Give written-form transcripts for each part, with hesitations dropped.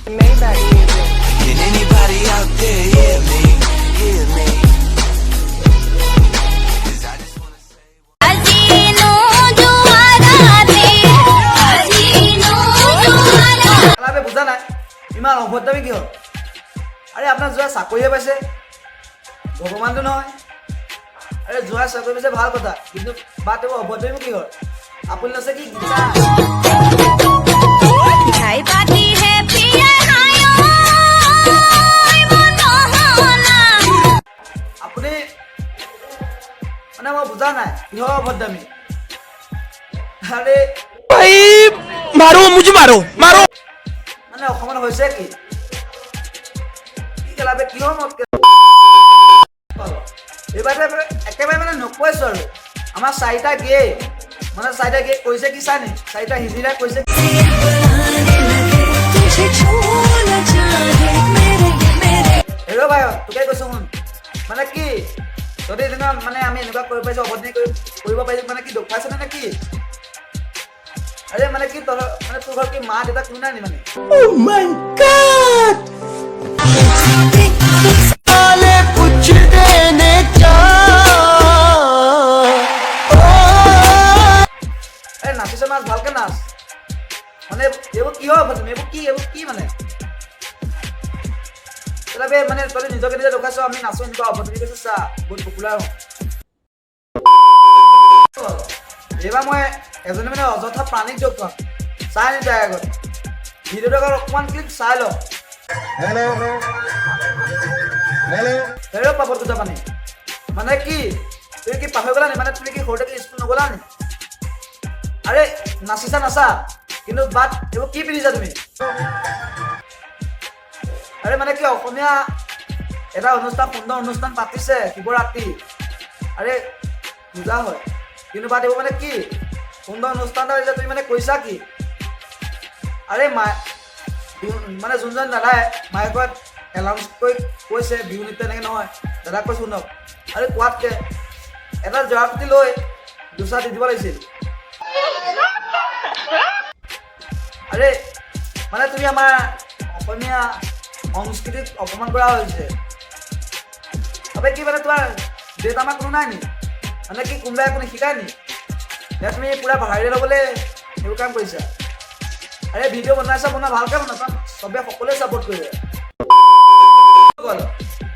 Maybach music. Can anybody out there hear me? Hear me? 'Cause I just wanna say খেলাবে বুজা নাই ইমান অভদ্ৰামি কি হ'ল আৰে আপোনাৰ যোৱা চাকৰিহে পাইছে ভগৱানটো নহয় আৰে যোৱা চাকৰি পাইছে ভাল কথা কিন্তু বাট এইবোৰ অভদ্ৰামি কি হ'ল আপুনি লৈছে কি গীতা মিঠাই পাতি হে প্ৰিয়া নায়ো আপুনি মানে মই বুজা নাই কিহৰ অভদ্ৰামি আৰে भाई मारो मुझे मारो मारो মানে অসমত হৈছে কি খেলাবে কিহৰ মত এইবাৰ একেবাৰে মানে নকৈছো আৰু আমাৰ চাৰিটা গে মানে চাৰিটা গে কৈছে কি চাই নি চাৰিটা হিজিৰা কৈছে হেৰ ভাই তোকে কৈছো শুন মানে কি যদি এদিনা মানে আমি এনেকুৱা কৰিব পাৰিছো অৱধি কৰিব পাৰিছো মানে কি দুখ পাইছে নে কি আৰে মানে কি তোৰ মানে তোৰ ঘৰ কি মা দেউতা কোনো নাই নি মানে oh my god साले कुछ देने का আৰে নাচিছে নাচ ভালকে নাচ মানে এইবোৰ কি হয় এইবোৰ কি মানে তবে মানে তই নিজকে নিজে দেখাইছ আমি নাচো এনেকুৱা অৱধি কৈছে চা বহুত পপুলাৰ হওঁ এইবাৰ মই এজনী মানে অযথা প্ৰাণীক যোগ পাম চাই নি তাই আগত ভিডিঅ'টো অকণমান ক্লিপ চাই ল হেৰৌ পাপত দুটা পানী মানে কি তুমি কি পাহৰি গলা নি মানে তুমি কি সৰুতে কি স্কুল নগলা নি আৰে নাচিছা নাচা কিন্তু বাট এইবোৰ কি পিন্ধিছা তুমি আৰে মানে কি অসমীয়া এটা অনুষ্ঠান সুন্দৰ অনুষ্ঠান পাতিছে শিৱৰাত্ৰি আৰে পূজা হয় কিন্তু বাট এইবোৰ মানে কি সুন্দৰ অনুষ্ঠান এটা হৈছে তুমি মানে কৈছা কি আৰে মানে যোনজন দাদাই মাইকত এলাউন্স কৰি কৈছে বিহু নৃত্য এনেকৈ নহয় দাদাক কৈছোঁ শুনক আৰে কোৱাতকৈ এটা জৰা পাতি লৈ দুচা দি দিব লাগিছিল আৰে মানে তুমি আমাৰ অসমীয়া সংস্কৃতিক অপমান কৰা হৈছে আবে কি মানে তোমাৰ দেউতা আমাৰ কোনো নাই নি মানে কি কোনোবাই একো নিশিকায় নি এতিয়া তুমি পুৰা ভাইৰেল হ'বলৈ সেইবোৰ কাম কৰিছা আৰে ভিডিঅ' বনাইছা ভালকৈ বনাইছা চবে সকলোৱে ছাপোৰ্ট কৰিছে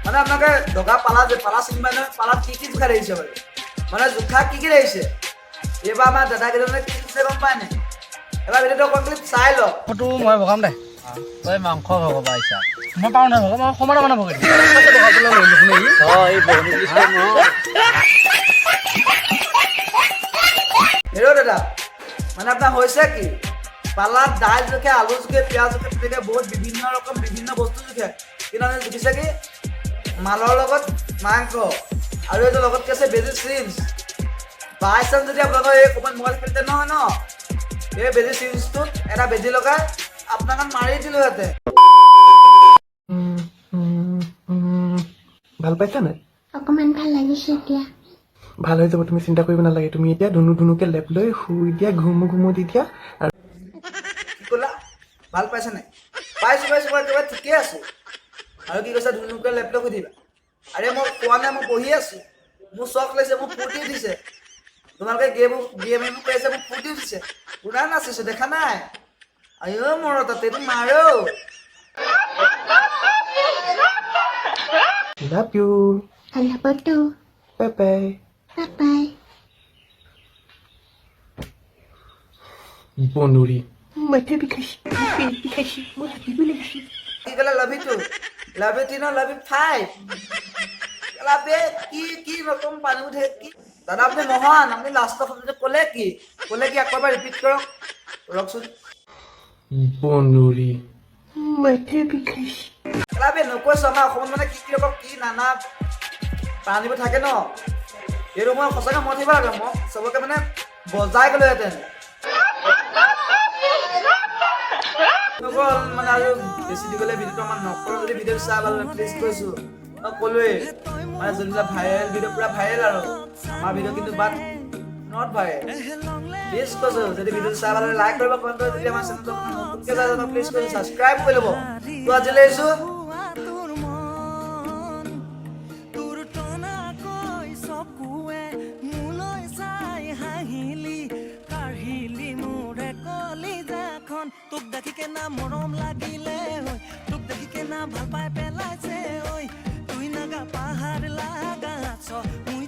মানে আপোনালোকে দগা পালা যে পালা চিনি পাই নহয় পালাত কি জোখা আহিছে বাৰু মানে জোখা কি আহিছে এইবাৰ আমাৰ দাদা কেইজনে কি দিছে গম পায় নাই এবাৰ ভিডিঅ'টো অকণ ক্লিপ চাই ল ফটো মই ভগাম দে তই মাংস ভগাব আহিছা মই পাওঁ নাই ভগাব মই সময়তে মানে ভগাই হেৰ' দাদা মানে আপোনাৰ হৈছে কি পালাত দাইল জোখে আলু জোখে পিঁয়াজ জোখে তেনেকৈ বহুত বিভিন্ন বস্তু জোখে কিন্তু আমি জুখিছে কি মালৰ লগত মাংস আৰু এইটো লগত কি আছে বেজি চিৰিঞ্জ বাই চান্স যদি আপোনালোকৰ এই ক'ৰবাত মোবাইল খেলিতে নহয় ন এই বেজি চিৰিঞ্জটোত এটা বেজি লগাই আপোনাক মাৰি দিলোহেঁতেন ভাল পাইছা নাই অকমান ভাল লাগিছে এতিয়া ভাল হৈ যাব তুমি চিন্তা কৰিব নালাগে তুমি এতিয়া ধুনুকে লেপ লৈ শুই দিয়া ঘুমু দি দিয়া আৰু কি ক'লা ভাল পাইছে নাই পাইছোঁ মই একেবাৰে ঠিকেই আছোঁ আৰু কি কৈছে ধুনুকে লেপ লৈ সুধিবা আৰে মই কোৱা নাই মই বহি আছোঁ মোৰ চখ লাগিছে মোৰ ফূৰ্তি উঠিছে তোমালোকে গেম কৰি আছে মোৰ ফূৰ্তি উঠিছে পুৰা নাচিছোঁ দেখা নাই আইঅ' মোৰ তাতে মাৰো love you আলাপতো bye bye bye বনৰী মাথা বিষাইছে মোৰ হাতিব লাগিছে কি ক'লে লাভ ইউ 3 লাভ ইউ 5 লাভে কি ৰকম পানী উঠে কি দাদা আপুনি মহান আপুনি লাষ্টৰ শব্দটো ক'লে কি আকৌ এবাৰ ৰিপিট কৰক ৰকচোন বনৰী মাথা বিষাইছে লাভে নকৈছোঁ আমাৰ অসমত মানে কি ৰকম কি নানা প্ৰাণীবোৰ থাকে ন এইটো মই সঁচাকৈ মন থাকিব লাগে মই চবকে মানে বজাই গ'লোহেঁতেন মানে আৰু বেছি দিবলৈ ভিডিঅ'টো আমাৰ নকৰোঁ যদি ভিডিঅ'টো চাই ভাল প্লিজ কৈছোঁ মই ক'লোৱেই মানে যোনবিলাক ভাইৰেল ভিডিঅ' পুৰা ভাইৰেল আৰু আমাৰ ভিডিঅ' কিন্তু বাট নট ভাইৰেল প্লিজ কৈছো যদি ভিডিঅ'টো চাই ভাল লাগে লাইক কৰিব কমেণ্ট কৰিব যদি আমাৰ চেনেলটো নতুনকৈ যায় জানো প্লিজ কৰি ছাবস্ক্ৰাইব কৰি ল'ব তো আজিলৈ আহিছো তোৰ মন তোৰ টনাকৈ চকুৱে মোলৈ চাই হাঁহিলি কাঢ়িলি মোৰে কলিজাখন তোক দেখি কেনা মৰম লাগিলে হৈ তোক দেখি কেনা ভাল পাই পেলাইছে ঐ তুই নাগা পাহাৰ লাগা আছ মুই